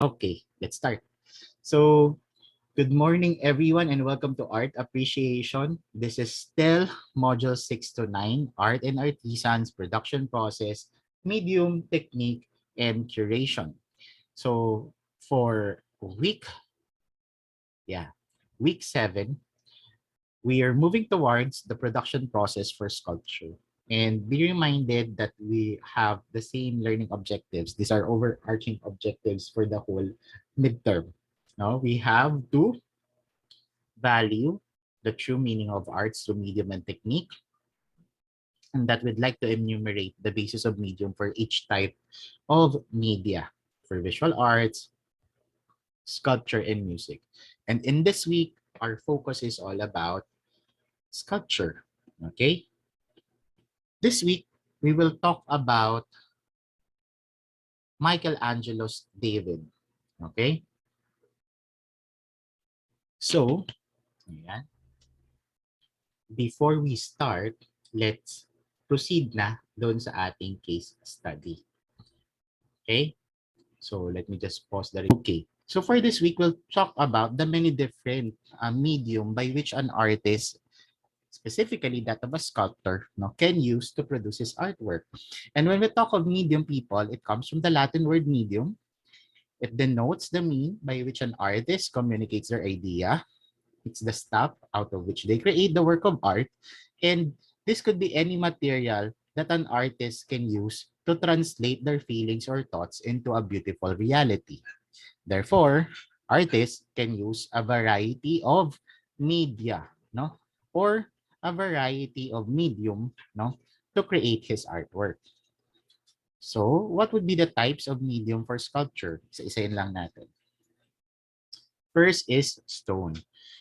Okay, let's start. So, good morning everyone and welcome to Art Appreciation. This is still Module 6 to 9, Art and Artisans, Production Process, Medium, Technique, and Curation. So, for week 7, we are moving towards the production process for sculpture. And be reminded that we have the same learning objectives. These are overarching objectives for the whole midterm. Now, we have to value the true meaning of arts through medium and technique, and that we'd like to enumerate the basis of medium for each type of media for visual arts, sculpture, and music. And in this week, our focus is all about sculpture. Okay? This week, we will talk about Michelangelo's David. Okay? So, ayan. Before we start, let's proceed na doon sa ating case study. Okay? So let me just pause the. Okay. So for this week, we'll talk about the many different medium by which an artist, specifically that of a sculptor, can use to produce his artwork. And when we talk of medium, people, it comes from the Latin word medium. It denotes the mean by which an artist communicates their idea. It's the stuff out of which they create the work of art. And this could be any material that an artist can use to translate their feelings or thoughts into a beautiful reality. Therefore, artists can use a variety of media, or a variety of medium, to create his artwork. So, what would be the types of medium for sculpture? Isa-isayin lang natin. First is stone.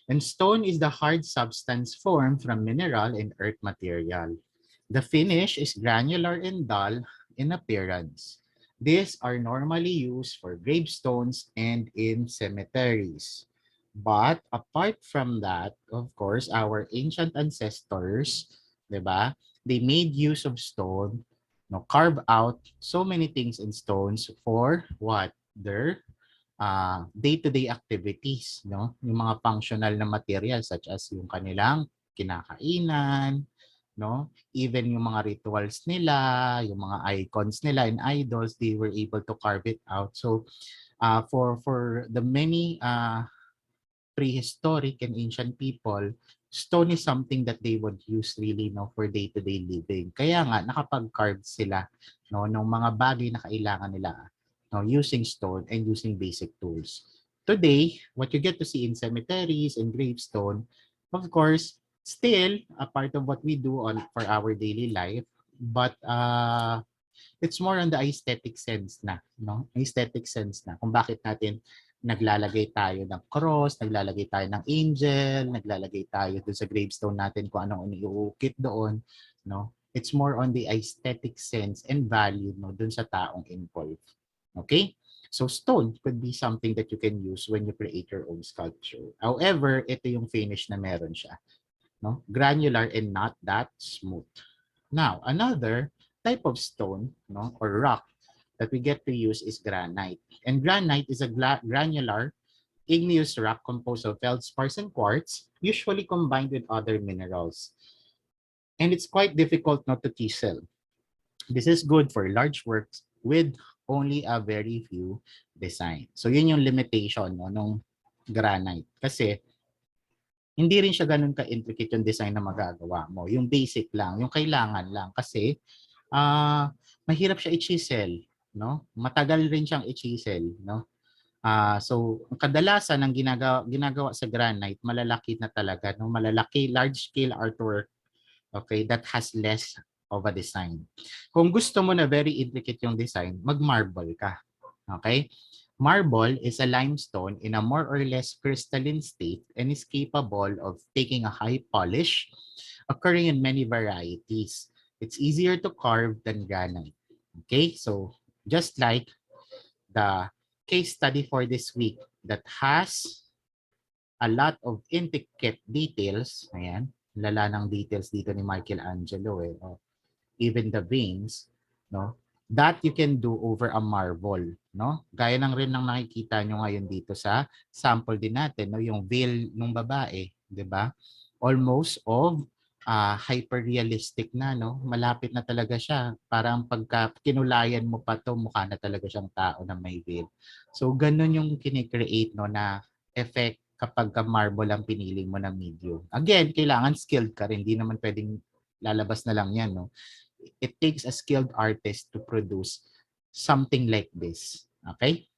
And stone is the hard substance formed from mineral and earth material. The finish is granular and dull in appearance. These are normally used for gravestones and in cemeteries. But apart from that, of course, our ancient ancestors, diba, they made use of stone, carve out so many things in stones for what? Their day-to-day activities, yung mga functional na materials such as yung kanilang kinakainan, even yung mga rituals nila, yung mga icons nila and idols, they were able to carve it out. So for the many prehistoric and ancient people, stone is something that they would use really for day-to-day living. Kaya nga nakapag-carve sila ng mga bagay na kailangan nila using stone and using basic tools. Today, what you get to see in cemeteries and gravestone, of course, still a part of what we do for our daily life, but it's more on the aesthetic sense na, Aesthetic sense na kung bakit natin naglalagay tayo ng cross, naglalagay tayo ng angel, naglalagay tayo doon sa gravestone natin kung anong iniuukit doon, It's more on the aesthetic sense and value doon sa taong involved. Okay? So stone could be something that you can use when you create your own sculpture. However, ito yung finish na meron siya, Granular and not that smooth. Now, another type of stone, or rock that we get to use is granite. And granite is a granular igneous rock composed of feldspars and quartz, usually combined with other minerals. And it's quite difficult not to chisel. This is good for large works with only a very few design. So yun yung limitation nung granite. Kasi hindi rin siya ganun ka-intricate yung design na magagawa mo. Yung basic lang, yung kailangan lang. Kasi mahirap siya i-chisel, Matagal rin siyang i-chisel, So kadalasan ng ginagawa sa granite, malalaki na talaga, malalaki, large scale artwork, okay, that has less of a design. Kung gusto mo na very intricate yung design, mag-marble ka. Okay? Marble is a limestone in a more or less crystalline state and is capable of taking a high polish, occurring in many varieties. It's easier to carve than granite. Okay? So, just like the case study for this week that has a lot of intricate details, ayan, lala ng details dito ni Michelangelo, even the veins, that you can do over a marble, no? Gaya ng rin ng nakikita nyo ngayon dito sa sample din natin, no? Yung veil ng babae, 'di ba? Almost of hyper-realistic na, no? Malapit na talaga siya. Parang pagka kinulayan mo pa to, mukha na talaga siyang tao na may veil. So, ganun yung kine-create, no, na effect kapag ka marble ang pinili mo na medium. Again, kailangan skilled ka rin. Hindi naman pwedeng lalabas na lang yan, no? It takes a skilled artist to produce something like this. Okay?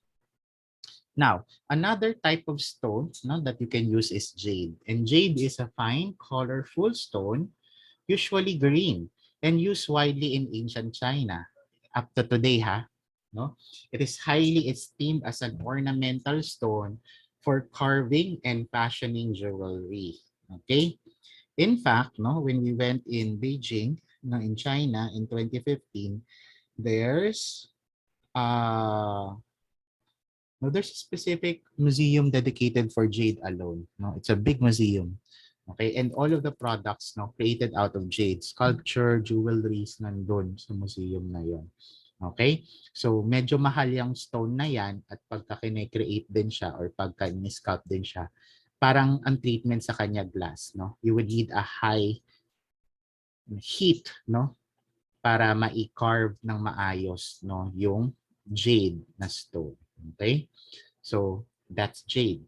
Now, another type of stone, no, that you can use is jade. And jade is a fine, colorful stone, usually green, and used widely in ancient China. Up to today, ha? No? It is highly esteemed as an ornamental stone for carving and fashioning jewelry. Okay? In fact, no, when we went in Beijing, no, in China in 2015, there's no, there's a specific museum dedicated for jade alone. No, it's a big museum. Okay, and all of the products, no, created out of jade, sculpture, jewelries, nandun sa museum na yon. Okay? So, medyo mahal yung stone na yan at pagka kine-create din siya or pagka in-sculpt din siya, parang ang treatment sa kanya glass, no? You would need a high heat, no? Para ma-carve ng maayos, no, yung jade na stone. Okay? So, that's jade.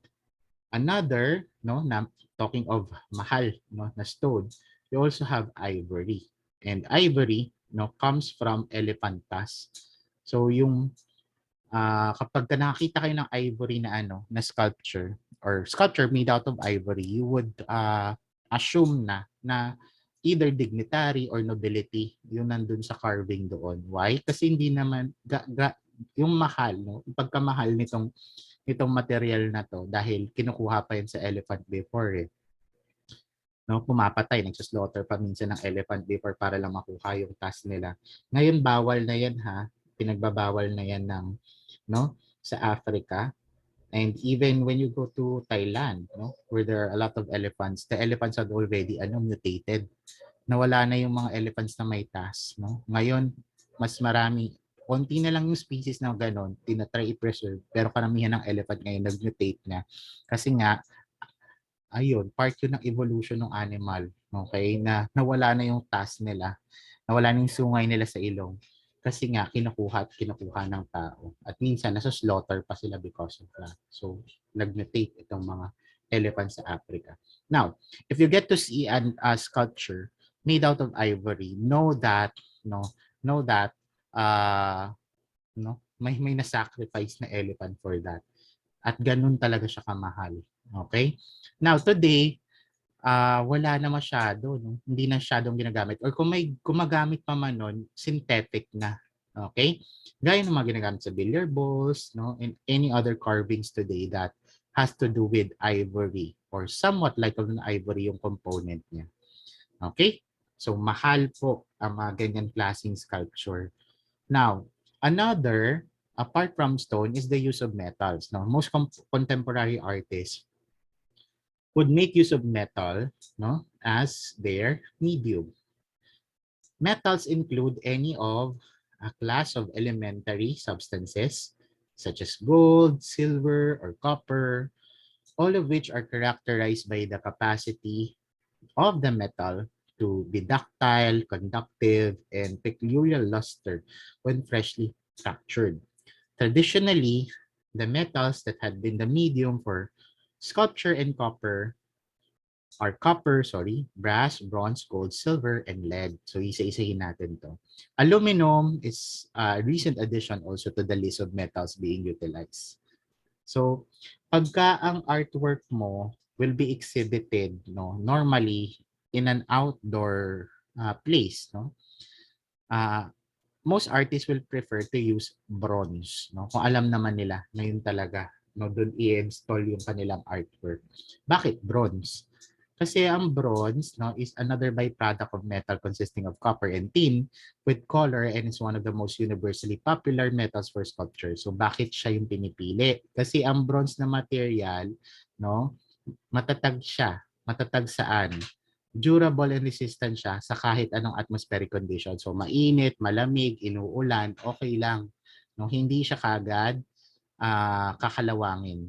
Another, no, na talking of mahal, no, na stone, you also have ivory. And ivory, no, comes from elephant tusk. So, yung kapag nakakita kayo ng ivory na ano, na sculpture or sculpture made out of ivory, you would assume na either dignitary or nobility yung nandun sa carving doon. Why? Kasi hindi naman yung mahal, no? Yung pagkamahal nitong material na to dahil kinukuha pa yan sa elephant before eh. No, pumapatay, nagsaslaughter pa minsan ng elephant before para lang makuha yung task nila. Ngayon bawal na yan ha. Pinagbabawal na yan ng no sa Africa. And even when you go to Thailand, no, where there are a lot of elephants, the elephants had already mutated. Nawala na yung mga elephants na may task, no? Ngayon, mas marami, konti na lang yung species na gano'n, tinatry i-preserve, pero karamihan ng elephant ngayon nag-mutate na. Kasi nga, ayun, part yun ng evolution ng animal, okay? Na nawala na yung task nila, nawala na yung sungay nila sa ilong. Kasi nga, kinukuha at kinukuha ng tao. At minsan, nasa slaughter pa sila because of that. So, nag-mutate itong mga elephants sa Africa. Now, if you get to see a sculpture made out of ivory, know that, no, know that, no, may na-sacrifice na elephant for that. At ganun talaga siya kamahal. Okay? Now, today, wala na masyado, no? Hindi na masyadong ginagamit. Or kung may gumagamit pa man nun, synthetic na. Okay? Gaya ng mga ginagamit sa billiard balls, no? And any other carvings today that has to do with ivory or somewhat like an ivory yung component niya. Okay? So, mahal po ang mga ganyan klaseng sculpture. Now, another, apart from stone, is the use of metals. Now, most contemporary artists would make use of metal, no, as their medium. Metals include any of a class of elementary substances such as gold, silver, or copper, all of which are characterized by the capacity of the metal to be ductile, conductive, and peculiar luster when freshly fractured. Traditionally, the metals that had been the medium for sculpture and brass, bronze, gold, silver, and lead. So isa-isahin natin to. Aluminum is a recent addition also to the list of metals being utilized. So pagka ang artwork mo will be exhibited, no, normally in an outdoor place, no, most artists will prefer to use bronze, no, kung alam naman nila na yun talaga, no, doon i-install yung kanilang artwork. Bakit bronze? Kasi ang bronze, no, is another byproduct of metal consisting of copper and tin with color and is one of the most universally popular metals for sculpture. So bakit siya yung pinipili? Kasi ang bronze na material, no, matatag siya. Matatag saan? durable and resistant siya sa kahit anong atmospheric condition. So mainit, malamig, inuulan, okay lang. No, hindi siya kagad kakalawangin.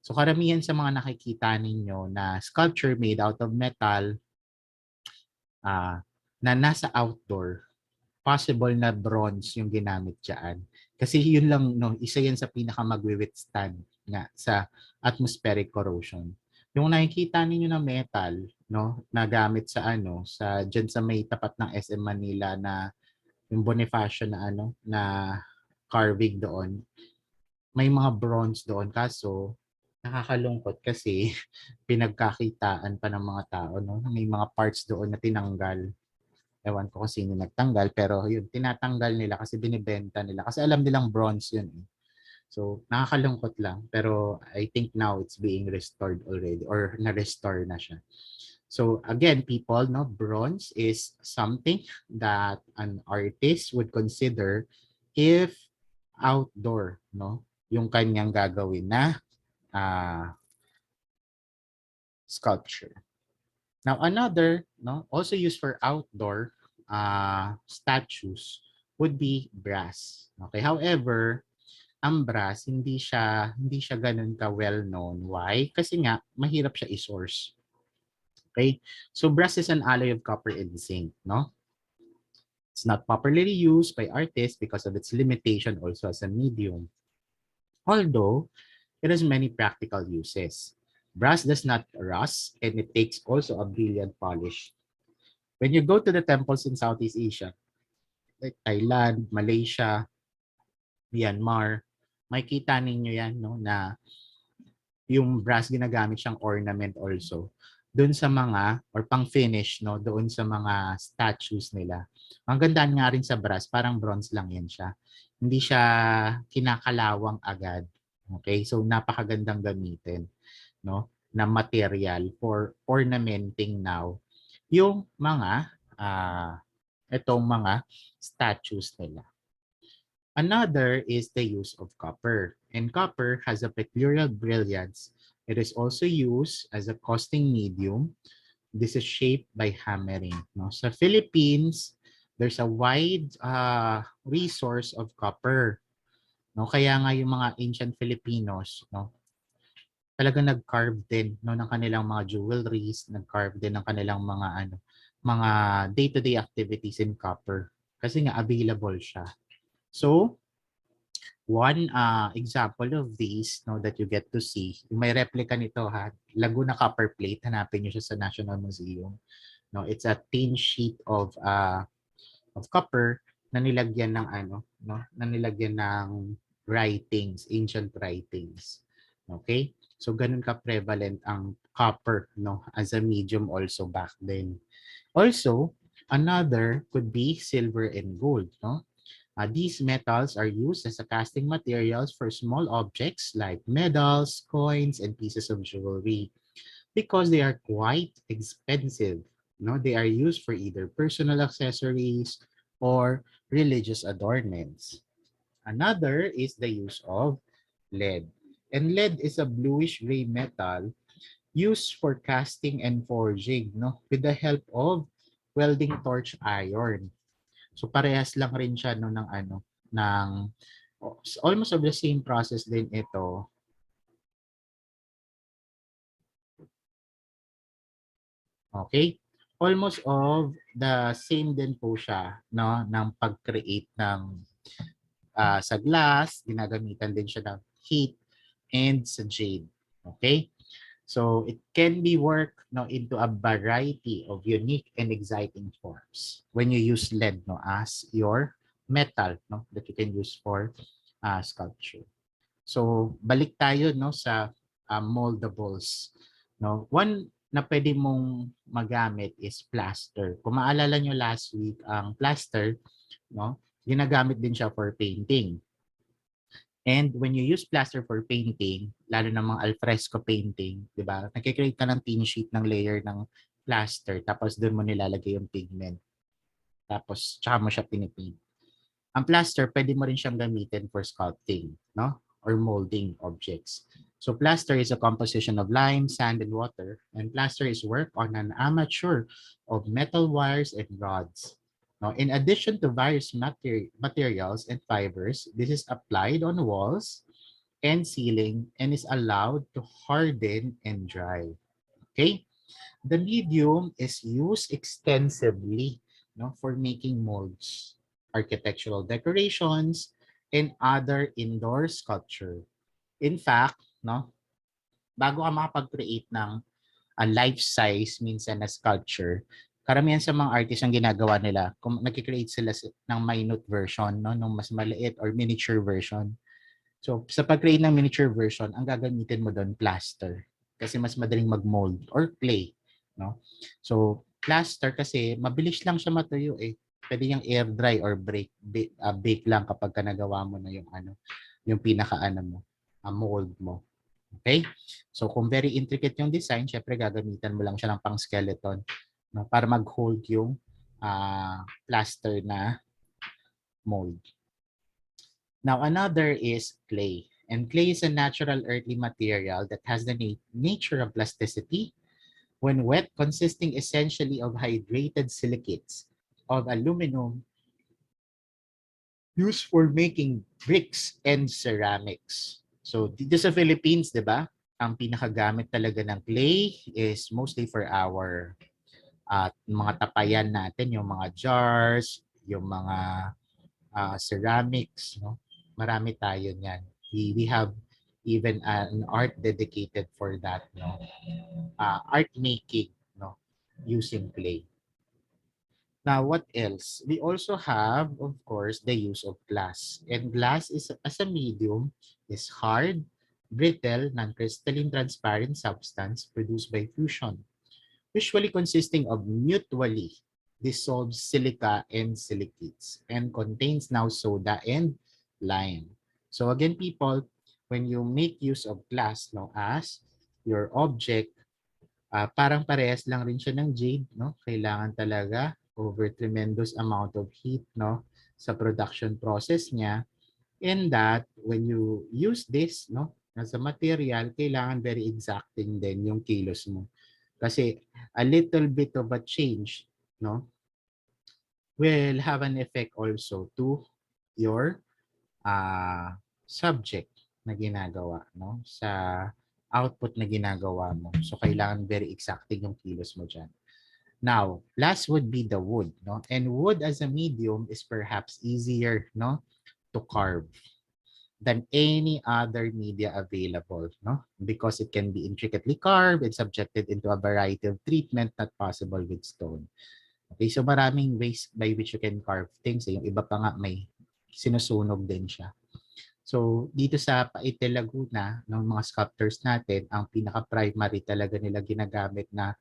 So karamihan sa mga nakikita ninyo na sculpture made out of metal na nasa outdoor, possible na bronze yung ginamit diyan. Kasi yun lang, no, isa yan sa pinaka magwi-withstand nga sa atmospheric corrosion. Yung nakikita ninyo na metal, no, na gamit sa sa diyan sa may tapat ng SM Manila na yung Bonifacio na na carving doon, may mga bronze doon kaso nakakalungkot kasi pinagkakitaan pa ng mga tao, no? May mga parts doon na tinanggal. Ewan ko kung sino nagtanggal, pero yun, tinatanggal nila kasi binibenta nila. Kasi alam nilang bronze yun. So, nakakalungkot lang. Pero I think now it's being restored already or na-restore na siya. So, again, people, no, bronze is something that an artist would consider if outdoor, no, yung kanyang gagawin na sculpture. Now, another, no, also used for outdoor statues would be brass. Okay, however, ang brass hindi siya ganun ka well known. Why? Kasi nga mahirap siya i-source. Okay? So brass is an alloy of copper and zinc, no? It's not popularly used by artists because of its limitation also as a medium. Although it has many practical uses. Brass does not rust and it takes also a brilliant polish. When you go to the temples in Southeast Asia, like Thailand, Malaysia, Myanmar, makikita ninyo yan, no, na yung brass ginagamit siyang ornament also doon sa mga or pang finish, no, doon sa mga statues nila. Ang gandaan nga rin sa brass, parang bronze lang yan siya. Hindi siya kinakalawang agad. Okay? So napakagandang gamitin, no, na material for ornamenting now yung mga itong mga statues nila. Another is the use of copper. And copper has a peculiar brilliance. It is also used as a caustic medium. This is shaped by hammering. No? Sa Philippines, there's a wide resource of copper. No? Kaya nga yung mga ancient Filipinos, no, talagang nag-carve din, no, ng kanilang mga jewelries, nag-carve din ng kanilang mga day-to-day activities in copper. Kasi nga available siya. So, one example of these, no, that you get to see, may replica nito ha, Laguna copper plate, hanapin niyo siya sa National Museum. No, it's a thin sheet of copper na nilagyan ng no, na nilagyan ng writings, ancient writings. Okay? So ganun ka prevalent ang copper, no, as a medium also back then. Also, another could be silver and gold, no? These metals are used as a casting materials for small objects like medals, coins, and pieces of jewelry because they are quite expensive. No, they are used for either personal accessories or religious adornments. Another is the use of lead. And lead is a bluish gray metal used for casting and forging, no, with the help of welding torch iron. So parehas lang rin siya no ng ng almost of the same process din ito. Okay? Almost of the same din po siya, no, ng pag-create ng sa glass, ginagamitan din siya ng heat and sa jade. Okay? So it can be worked, no, into a variety of unique and exciting forms when you use lead, no, as your metal, no, that you can use for sculpture. So balik tayo, no, sa moldables, no. One na pwede mong magamit is plaster. Kung maalala nyo last week, ang plaster, no, ginagamit din siya for painting. And when you use plaster for painting, lalo na mga alfresco painting, di ba? Nagkikreate ka ng thin sheet ng layer ng plaster, tapos doon mo nilalagay yung pigment. Tapos, tsaka mo siya pinipaint. Ang plaster, pwede mo rin siyang gamitin for sculpting, no? Or molding objects. So plaster is a composition of lime, sand, and water, and plaster is work on an amateur of metal wires and rods. Now, in addition to various materials and fibers, this is applied on walls and ceiling and is allowed to harden and dry. Okay? The medium is used extensively, for making molds, architectural decorations, and other indoor sculpture. In fact, bago ka makapag-create ng a life-size minsan na sculpture, karamihan sa mga artist ang ginagawa nila, kung nag-create sila ng minute version, nung mas maliit or miniature version. So, sa pag-create ng miniature version, ang gagamitin mo doon, plaster. Kasi mas madaling mag-mold or clay. No? So, plaster kasi mabilis lang siya matuyo eh. Pwede yung air dry or bake lang kapag ka nagawa mo na yung pinaka-ano mo, mold mo. Okay? So, kung very intricate yung design, syempre gagamitan mo lang siya ng pang-skeleton, para mag-hold yung plaster na mold. Now, another is clay. And clay is a natural earthly material that has the nature of plasticity when wet, consisting essentially of hydrated silicates of aluminum used for making bricks and ceramics. So, dito sa Philippines, di ba, ang pinakagamit talaga ng clay is mostly for our mga tapayan natin, yung mga jars, yung mga ceramics, marami tayo niyan. We have even an art dedicated for that, art making, using clay. Now, what else? We also have, of course, the use of glass. And glass is, as a medium, is hard, brittle, non-crystalline, transparent substance produced by fusion, usually consisting of mutually dissolved silica and silicates, and contains now soda and lime. So again, people, when you make use of glass as your object, parang parehas lang rin siya ng jade, Kailangan talaga over tremendous amount of heat, sa production process niya. In that, when you use this, as a material, kailangan very exacting din yung kilos mo. Kasi a little bit of a change, will have an effect also to your subject na ginagawa, sa output na ginagawa mo. So, kailangan very exacting yung kilos mo dyan. Now, last would be the wood, And wood as a medium is perhaps easier, to carve than any other media available, Because it can be intricately carved and subjected into a variety of treatment not possible with stone. Okay, so maraming ways by which you can carve things. Yung iba pa nga may sinusunog din siya. So, dito sa Paite, Laguna, ng mga sculptors natin, ang pinaka-primary talaga nila ginagamit na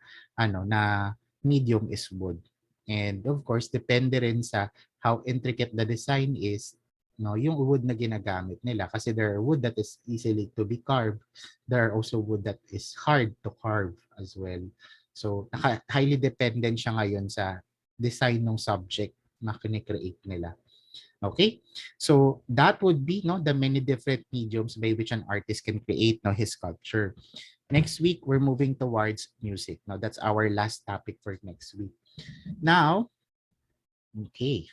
na medium is wood. And of course, depende rin sa how intricate the design is, yung wood na ginagamit nila. Kasi there are wood that is easily to be carved. There are also wood that is hard to carve as well. So, highly dependent siya ngayon sa design ng subject na kine-create nila. Okay, so that would be the many different mediums by which an artist can create his sculpture. Next week, we're moving towards music. Now, that's our last topic for next week. Now, okay,